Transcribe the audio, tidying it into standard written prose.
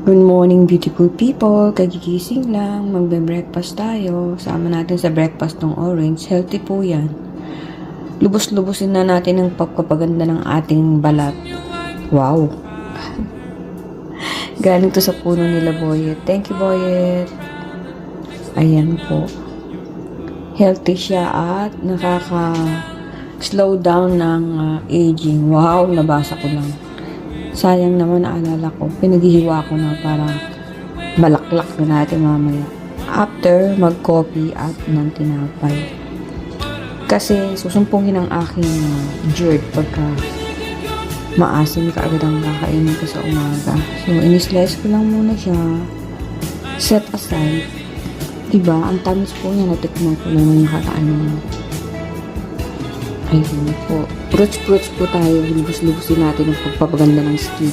Good morning, beautiful people. Kagigising lang. Magbe-breakfast tayo. Sama natin sa breakfast ng orange. Healthy po yan. Lubos-lubusin na natin ang pagpapaganda ng ating balat. Wow! Galing to sa puno nila, Boyet. Thank you, Boyet. Ayan po. Healthy siya at nakaka-slow down ng aging. Wow! Nabasa ko lang. Sayang naman, naalala ko. Pinaghihiwa ko na para balaklak na natin mamaya. After, mag-coffee at ng tinapay. Kasi susumpungin ang aking GERD pagka maasim ka agad ang kakainin ko sa umaga. So, in-slice ko lang muna siya. Set aside. Diba? Ang tamis po niya. Natikman ko lang yung nakataan niya. Ayun po. Fruits po tayo. Lubos-lubosin natin ang pagpapaganda ng skin.